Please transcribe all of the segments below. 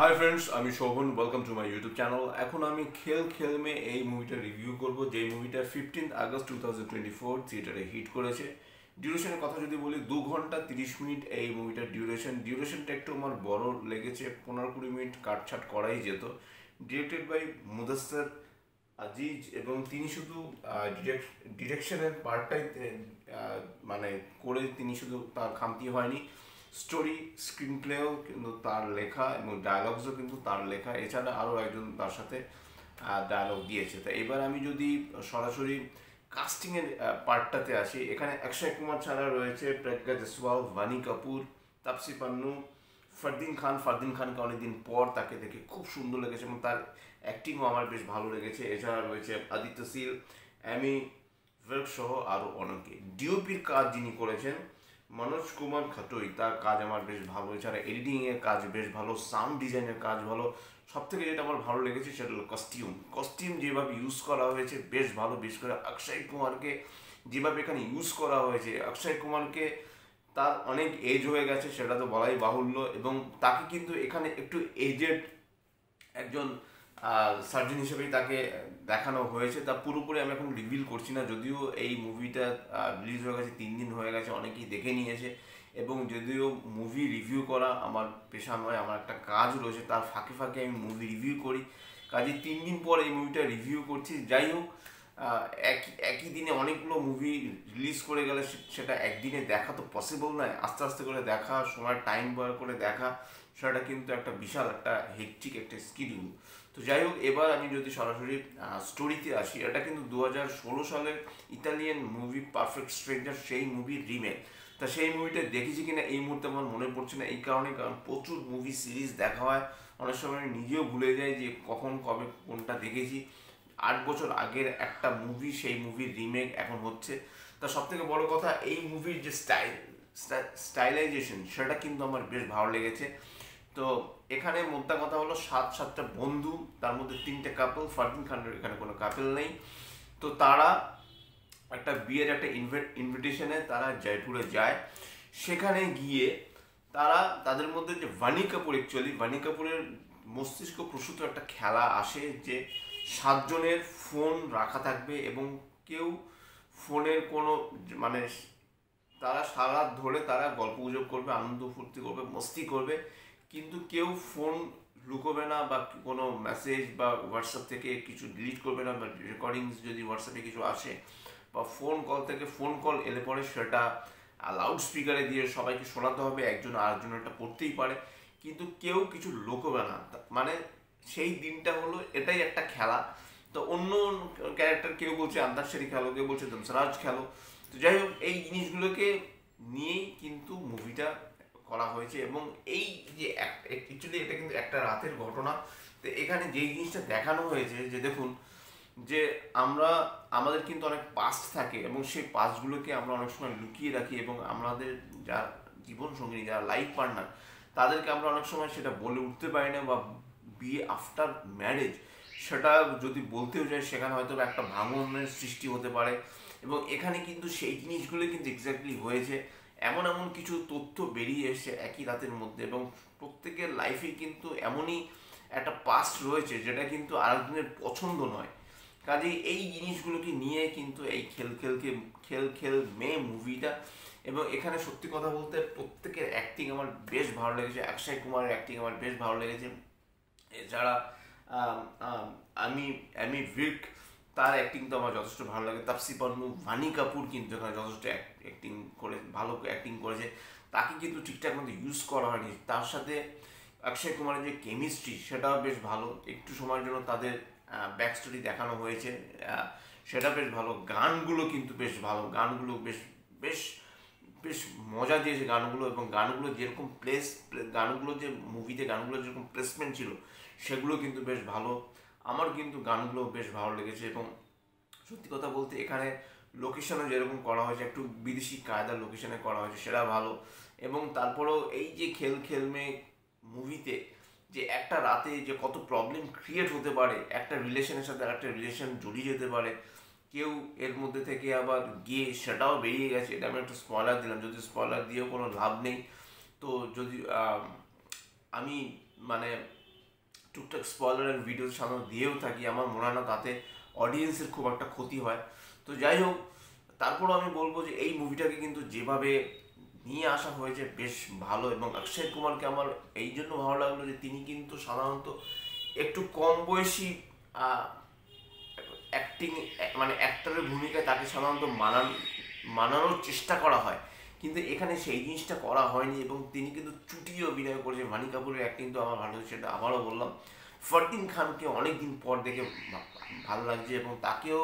High friends, আমি Shobhan. Welcome to my YouTube channel. এখন আমি খেল খেল মে এই মুভিটা রিভিউ করব, যে মুভিটা 15 আগস্ট 2024 থিয়েটারে হিট করেছে। ডিউরেশনের কথা যদি বলি, 2 ঘন্টা 30 মিনিট এই মুভিটার ডিউরেশনটা একটু আমার বড় লেগেছে। 15-20 মিনিট কাটছাট করাই যেত। ডিরেক্টেড বাই মুদাস্সার আজিজ, এবং তিনি শুধু ডিরেকশনের পার্টটাই মানে করে তিনি শুধু তার খামতি হয়নি, স্টোরি স্ক্রিন প্লেও কিন্তু তার লেখা এবং ডায়ালগসও কিন্তু তার লেখা। এছাড়া আরও একজন তার সাথে ডায়ালগ দিয়েছে। তা এবার আমি যদি সরাসরি কাস্টিংয়ের পার্টটাতে আসি, এখানে অক্ষয় কুমার ছাড়া রয়েছে প্রজ্ঞা জয়সওয়াল, বানি কাপুর, তাপসি পান্নু, ফারদিন খানকে অনেকদিন পর তাকে দেখে খুব সুন্দর লেগেছে এবং তার অ্যাক্টিংও আমার বেশ ভালো লেগেছে। এছাড়া রয়েছে আদিত্য সিল, অ্যামি ভির্ক সহ আরও অনেকে। ডিওপির কাজ যিনি করেছেন মনোজ কুমার খাটোই, তার কাজ আমার বেশ ভালো। এছাড়া এডিটিংয়ের কাজ বেশ ভালো, সাউন্ড ডিজাইনের কাজ ভালো। সব থেকে যেটা আমার ভালো লেগেছে সেটা হলো কস্টিউম যেভাবে ইউজ করা হয়েছে বেশ ভালো। বিশেষ করে অক্ষয় কুমারকে যেভাবে এখানে ইউজ করা হয়েছে, অক্ষয় কুমারকে তার অনেক এজ হয়ে গেছে সেটা তো বলাই বাহুল্য, এবং তাকে কিন্তু এখানে একটু এজেড একজন সার্জন হিসেবেই তাকে দেখানো হয়েছে। তা পুরোপুরি আমি এখন রিভিল করছি না, যদিও এই মুভিটা রিলিজ হয়ে গেছে 3 দিন হয়ে গেছে, অনেকেই দেখে নিয়েছে। এবং যদিও মুভি রিভিউ করা আমার পেশা নয়, আমার একটা কাজ রয়েছে, তার ফাঁকে ফাঁকে আমি মুভি রিভিউ করি। কাজে 3 দিন পর এই মুভিটা রিভিউ করছি। যাই হোক, একই দিনে অনেকগুলো মুভি রিলিজ করে গেলে সেটা একদিনে দেখা তো পসিবল নয়। আস্তে আস্তে করে দেখা, সময় টাইম বার করে দেখা, সেটা কিন্তু একটা বিশাল একটা হেক্টিক একটা স্কিডিউল। তো যাই হোক, এবার আমি যদি সরাসরি স্টোরিতে আসি, এটা কিন্তু 2016 সালের ইতালিয়ান মুভি পারফেক্ট স্ট্রেঞ্জার, সেই মুভির রিমেক। তা সেই মুভিটা দেখেছি কিনা এই মুহূর্তে আমার মনে পড়ছে না, এই কারণে কারণ প্রচুর মুভি সিরিজ দেখা হয়, অনেক সময় আমি নিজেও ভুলে যাই যে কখন কবে কোনটা দেখেছি। 8 বছর আগের একটা মুভি, সেই মুভির রিমেক এখন হচ্ছে। তা সব থেকে বড় কথা, এই মুভির যে স্টাইলাইজেশন সেটা কিন্তু আমার বেশ ভালো লেগেছে। তো এখানে মোদ্দা কথা হলো, সাতটা বন্ধু, তার মধ্যে 3টে কাপল। ফারদিন খানের এখানে কোনো কাপল নেই। তো তারা একটা বিয়ের একটা ইনভিটেশনে তারা জয়পুরে যায়। সেখানে গিয়ে তারা তাদের মধ্যে যে ভানি কাপুরের মস্তিষ্ক প্রসূত একটা খেলা আসে, যে 7 জনের ফোন রাখা থাকবে এবং কেউ ফোনের কোনো মানে তারা সারা রাত ধরে তারা গল্প গুজব করবে, আনন্দ ফুর্তি করবে, মস্তি করবে, কিন্তু কেউ ফোন লুকোবে না, বা কোনো মেসেজ বা হোয়াটসঅ্যাপ থেকে কিছু ডিলিট করবে না, বা রেকর্ডিংস যদি হোয়াটসঅ্যাপে কিছু আসে বা ফোন কল থেকে ফোন কল এলে পরে সেটা লাউড স্পিকারে দিয়ে সবাইকে শোনাতে হবে, একজন আরেকজন একটা পড়তেই পারে, কিন্তু কেউ কিছু লুকোবে না। মানে সেই দিনটা হলো, এটাই একটা খেলা। তো অন্য ক্যারেক্টার, কেউ বলছে আন্তাক্ষরী খেলো, কেউ বলছে দমসরাজ খেলো। তো যাই হোক, এই জিনিসগুলোকে নিয়েই কিন্তু মুভিটা করা হয়েছে। এবং এই যে অ্যাকচুয়ালি এটা কিন্তু একটা রাতের ঘটনা। তো এখানে যেই জিনিসটা দেখানো হয়েছে, যে দেখুন, যে আমাদের কিন্তু অনেক পাস্ট থাকে এবং সেই পাস্টগুলোকে আমরা অনেক সময় লুকিয়ে রাখি, এবং আমাদের যারা জীবনসঙ্গিনী, যারা লাইফ পার্টনার, তাদেরকে আমরা অনেক সময় সেটা বলে উঠতে পারি না, বা বিয়ে আফটার ম্যারেজ সেটা যদি বলতেও যাই, সেখানে হয়তো একটা ভাঙনের সৃষ্টি হতে পারে। এবং এখানে কিন্তু সেই জিনিসগুলো কিন্তু এক্স্যাক্টলি হয়েছে। এমন এমন কিছু তথ্য বেরিয়ে এসেছে একই রাতের মধ্যে, এবং প্রত্যেকের লাইফে কিন্তু এমনই একটা পাস্ট রয়েছে যেটা কিন্তু আরেকজনের পছন্দ নয়। কাজেই এই জিনিসগুলোকে নিয়ে কিন্তু এই খেল খেল মে মুভিটা। এবং এখানে সত্যি কথা বলতে প্রত্যেকের অ্যাক্টিং আমার বেশ ভালো লেগেছে। অক্ষয় কুমারের অ্যাক্টিং আমার বেশ ভালো লেগেছে। এছাড়া আম, আম, আমি অ্যামি ভির্ক, তার অ্যাক্টিং তো আমার যথেষ্ট ভালো লাগে। তাপসি পান্নু, ভানি কাপুর কিন্তু এখানে যথেষ্ট অ্যাক্টিং করে, ভালো অ্যাক্টিং করেছে। তাকে কিন্তু ঠিকঠাক মতো ইউজ করা হয়নি। তার সাথে অক্ষয় কুমারের যে কেমিস্ট্রি সেটাও বেশ ভালো। একটু সময়ের জন্য তাদের ব্যাক স্টোরি দেখানো হয়েছে, সেটা বেশ ভালো। গানগুলো কিন্তু বেশ ভালো, গানগুলো বেশ বেশ বেশ মজা দিয়েছে গানগুলো। এবং গানগুলো যেরকম গানগুলো যে মুভিতে গানগুলো যেরকম প্লেসমেন্ট ছিল, সেগুলো কিন্তু বেশ ভালো। আমার কিন্তু গানগুলো বেশ ভালো লেগেছে। এবং সত্যি কথা বলতে এখানে লোকেশনও যেরকম করা হয়েছে, একটু বিদেশি কায়দার লোকেশনে করা হয়েছে, সেটা ভালো। এবং তারপরেও এই যে খেল খেলমে মুভিতে, যে একটা রাতে যে কত প্রবলেম ক্রিয়েট হতে পারে, একটা রিলেশনের সাথে একটা রিলেশন জড়িয়ে যেতে পারে, কেউ এর মধ্যে থেকে আবার গিয়ে সেটাও বেরিয়ে গেছে। এটা আমি একটা স্পয়লার দিলাম, যদি স্পয়লার দিয়েও কোনো লাভ নেই। তো যদি আমি মানে টুকটাক স্পয়লারের ভিডিও সাধারণত দিয়েও থাকি, আমার মনে হয় না তাতে অডিয়েন্সের খুব একটা ক্ষতি হয়। তো যাই হোক, তারপরও আমি বলবো যে এই মুভিটাকে কিন্তু যেভাবে নিয়ে আসা হয়েছে বেশ ভালো, এবং অক্ষয় কুমারকে আমার এই জন্য ভালো লাগলো যে তিনি কিন্তু সাধারণত একটু কম বয়সী অ্যাক্টিং, মানে অ্যাক্টরের ভূমিকায় তাকে সাধারণত মানানোর চেষ্টা করা হয়, কিন্তু এখানে সেই জিনিসটা করা হয়নি এবং তিনি কিন্তু চুটিয়ে অভিনয় করেছে। মানি কাপুরের অ্যাক্টিং তো আমার ভালো, সেটা আবারও বললাম। ফরদিন খানকে অনেকদিন পর দেখে ভালো লাগছে, এবং তাকেও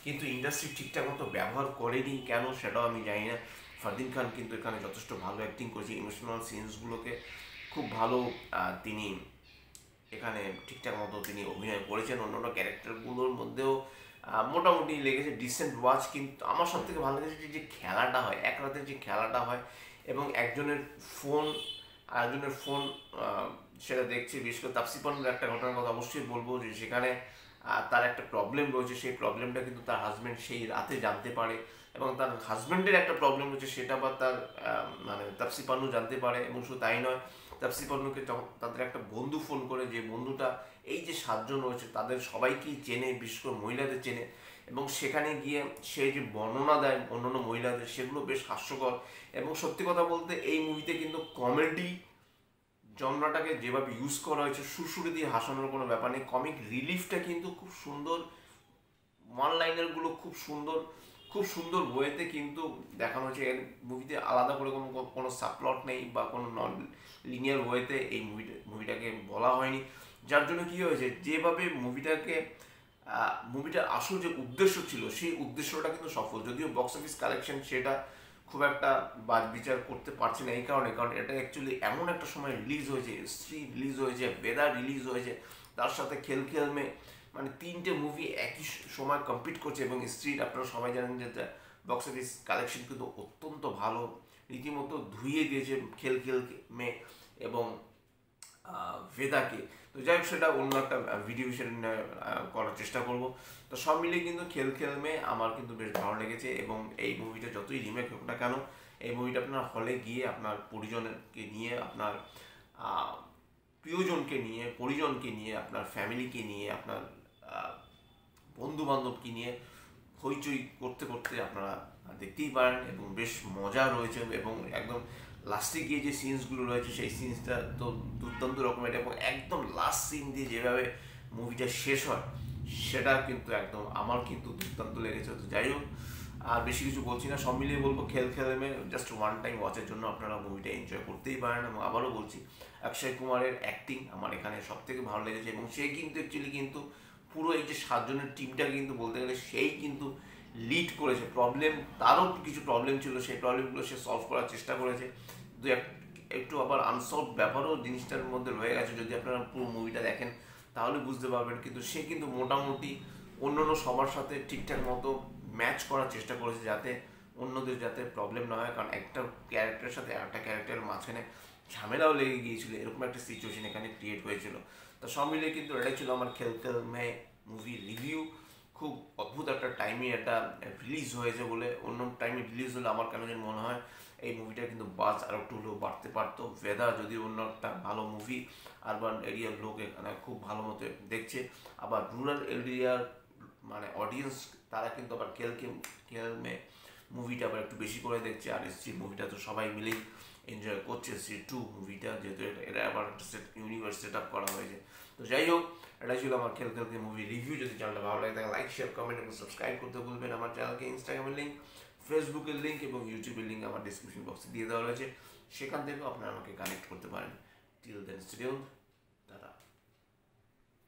কিন্তু ইন্ডাস্ট্রি ঠিকঠাক মতো ব্যবহার করেনি কেন সেটাও আমি জানি না। ফরদিন খান কিন্তু এখানে যথেষ্ট ভালো অ্যাক্টিং করেছে, ইমোশনাল সিনসগুলোকে খুব ভালো তিনি এখানে ঠিকঠাক মতো তিনি অভিনয় করেছেন। অন্যান্য ক্যারেক্টারগুলোর মধ্যেও মোটামুটি লেগেছে, ডিসেন্ট ওয়াচ। কিন্তু আমার সব থেকে ভালো লেগেছে যে খেলাটা হয়, এক রাতের যে খেলাটা হয় এবং একজনের ফোন আরেকজনের ফোন সেটা দেখছে। বিশেষ করে তাপসি পান্নুর একটা ঘটনার কথা অবশ্যই বলবো, যে সেখানে তার একটা প্রবলেম রয়েছে, সেই প্রবলেমটা কিন্তু তার হাজব্যান্ড সেই রাতে জানতে পারে, এবং তার হাজব্যান্ডের একটা প্রবলেম রয়েছে সেটা বা তার মানে তাপসি পান্নু জানতে পারে। এবং শুধু তাই নয়, তাপসি পান্নুকে তাদের একটা বন্ধু ফোন করে, যে বন্ধুটা এই যে 7 জন রয়েছে তাদের সবাইকেই চেনে, বিশেষ করে মহিলাদের চেনে, এবং সেখানে গিয়ে সে যে বর্ণনা দেয় অন্যান্য মহিলাদের, সেগুলো বেশ হাস্যকর। এবং সত্যি কথা বলতে এই মুভিতে কিন্তু কমেডি জনরাটাকে যেভাবে ইউজ করা হয়েছে, সুরসুরি দিয়ে হাসানোর কোনো ব্যাপার নেই, কমিক রিলিফটা কিন্তু খুব সুন্দর, ওয়ান লাইনারগুলো খুব সুন্দর ওয়েতে কিন্তু দেখানো হয়েছে। এর মুভিতে আলাদা করে কোনো সাবপ্লট নেই বা কোনো নন লিনিয়ার ওয়েতে এই মুভিটাকে বলা হয়নি, যার জন্য কী হয়েছে, যেভাবে মুভিটার আসল যে উদ্দেশ্য ছিল সেই উদ্দেশ্যটা কিন্তু সফল। যদিও বক্স অফিস কালেকশন সেটা খুব একটা বাদ বিচার করতে পারছে না, এই কারণে, কারণ এটা অ্যাকচুয়ালি এমন একটা সময় রিলিজ হয়েছে, স্ত্রী রিলিজ হয়েছে, বেদা রিলিজ হয়েছে, তার সাথে খেল খেল মে, মানে 3টে মুভি একই সময় কমপ্লিট করছে। এবং স্ত্রীর আপনারা সবাই জানেন যে বক্স অফিস কালেকশন কিন্তু অত্যন্ত ভালো, রীতিমতো ধুইয়ে দিয়েছে খেল খেল মে এবং ভেদাকে। তো যাই হোক, সেটা অন্য একটা ভিডিও হিসেবে করার চেষ্টা করব। তো সব মিলিয়ে কিন্তু খেল খেল মে আমার কিন্তু বেশ ভালো লেগেছে, এবং এই মুভিটা যতই রিমেক হোক না কেন, এই মুভিটা আপনার হলে গিয়ে আপনার পরিজনকে নিয়ে, আপনার প্রিয়জনকে নিয়ে, পরিজনকে নিয়ে, আপনার ফ্যামিলিকে নিয়ে, আপনার বন্ধু বান্ধবকে নিয়ে হইচই করতে করতে আপনারা দেখতেই পারেন, এবং বেশ মজা রয়েছে। এবং একদম লাস্টে গিয়ে যে সিনসগুলো রয়েছে সেই সিনসটা তো দুর্দান্ত রকমের, এবং একদম লাস্ট সিন দিয়ে যেভাবে মুভিটা শেষ হয় সেটা কিন্তু একদম আমার কিন্তু দুর্দান্ত লেগেছে। তো যাই হোক, আর বেশি কিছু বলছি না, সব মিলিয়ে বলবো খেল খেলমে জাস্ট ওয়ান টাইম ওয়াচের জন্য আপনারা মুভিটা এনজয় করতেই পারেন। এবং আবারও বলছি, অক্ষয় কুমারের অ্যাক্টিং আমার এখানে সব থেকে ভালো লেগেছে, এবং সে কিন্তু অ্যাকচুয়ালি কিন্তু পুরো এই যে 7 জনের টিমটাকে কিন্তু বলতে গেলে সেই কিন্তু লিড করেছে। তারও কিছু প্রবলেম ছিল, সেই প্রবলেমগুলো সে সলভ করার চেষ্টা করেছে। দু একটু আবার আনসলভ ব্যাপারও জিনিসটার মধ্যে রয়ে গেছে, যদি আপনারা পুরো মুভিটা দেখেন তাহলে বুঝতে পারবেন। কিন্তু সে কিন্তু মোটামুটি অন্যান্য সবার সাথে ঠিকঠাক মতো ম্যাচ করার চেষ্টা করেছে, যাতে অন্যদের যাতে প্রবলেম না হয়। কারণ একটা ক্যারেক্টারের সাথে একটা ক্যারেক্টারের মাঝখানে ঝামেলাও লেগে গিয়েছিল, এরকম একটা সিচুয়েশন এখানে ক্রিয়েট হয়েছিল। তো সব মিলিয়ে কিন্তু এটাই ছিল আমার খেল খেল মে মুভি রিভিউ। খুব অদ্ভুত একটা টাইমে এটা রিলিজ হয়েছে বলে, অন্য টাইমে রিলিজ হলে আমার কেন যেন মনে হয় এই মুভিটা কিন্তু বাজ আর একটু হলেও বাড়তে পারতো। ভেদা যদি অন্য একটা ভালো মুভি, আরবান এরিয়ার লোক এখানে খুব ভালো মতো দেখছে, আবার রুরাল এরিয়ার মানে অডিয়েন্স তারা কিন্তু আবার খেল মে মুভিটা আবার একটু বেশি করে দেখছে। আর এসছি মুভিটা তো সবাই মিলেই এনজয় করছে, SG2 মুভিটা, যেহেতু এটা আবার ইউনিভার্স সেট আপ করা হয়েছে। তো যাই হোক, এটা ছিল আমার খেল খেলতে মুভি রিভিউ। যদি চ্যানেলটা ভালো লাগে তাহলে লাইক, শেয়ার, কমেন্ট এবং সাবস্ক্রাইব করতে ভুলবেন। আমার চ্যানেলকে ইনস্টাগ্রামের লিঙ্ক, ফেসবুকের লিঙ্ক এবং ইউটিউবের লিঙ্ক আমার ডিসক্রিপশন বক্সে দিয়ে দেওয়া রয়েছে, সেখান থেকেও আপনারা আমাকে কানেক্ট করতে পারেন। Till then stay tuned, tata.